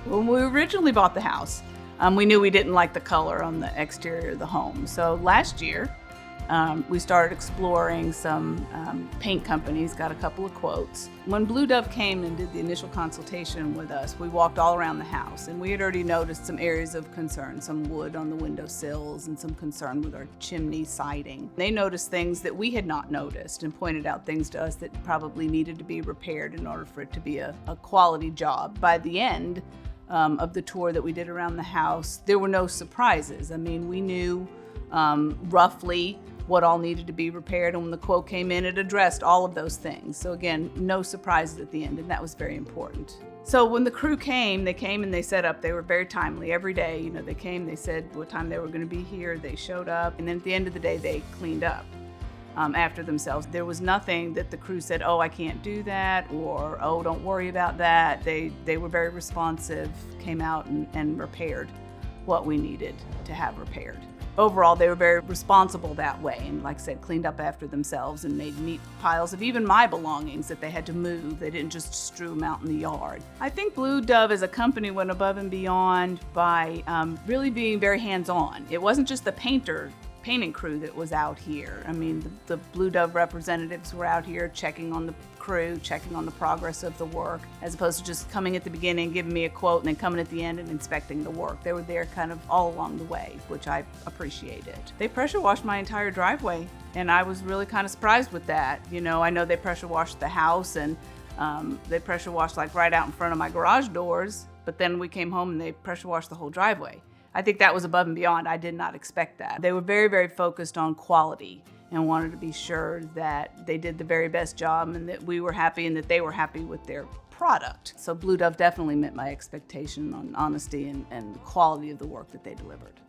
When we originally bought the house, we knew we didn't like the color on the exterior of the home. So last year, we started exploring some paint companies, got a couple of quotes. When BlueDove came and did the initial consultation with us, we walked all around the house, and we had already noticed some areas of concern, some wood on the windowsills and some concern with our chimney siding. They noticed things that we had not noticed and pointed out things to us that probably needed to be repaired in order for it to be a quality job. By the end of the tour that we did around the house, there were no surprises. I mean, we knew roughly what all needed to be repaired, and when the quote came in, it addressed all of those things. So again, no surprises at the end, and that was very important. So when the crew came, they came and they set up. They were very timely every day. You know, they came, they said what time they were going to be here, they showed up, and then at the end of the day, they cleaned up after themselves. There was nothing that the crew said, oh, I can't do that, or oh, don't worry about that. They were very responsive, came out and repaired what we needed to have repaired. Overall, they were very responsible that way, and like I said, cleaned up after themselves and made neat piles of even my belongings that they had to move. They didn't just strew them out in the yard. I think BlueDove as a company went above and beyond by really being very hands-on. It wasn't just the painting crew that was out here. I mean, the BlueDove representatives were out here checking on the crew, checking on the progress of the work, as opposed to just coming at the beginning, giving me a quote, and then coming at the end and inspecting the work. They were there kind of all along the way, which I appreciated. They pressure washed my entire driveway, and I was really kind of surprised with that. You know, I know they pressure washed the house, and they pressure washed like right out in front of my garage doors, but then we came home and they pressure washed the whole driveway. I think that was above and beyond. I did not expect that. They were very, very focused on quality and wanted to be sure that they did the very best job and that we were happy and that they were happy with their product. So BlueDove definitely met my expectation on honesty and the quality of the work that they delivered.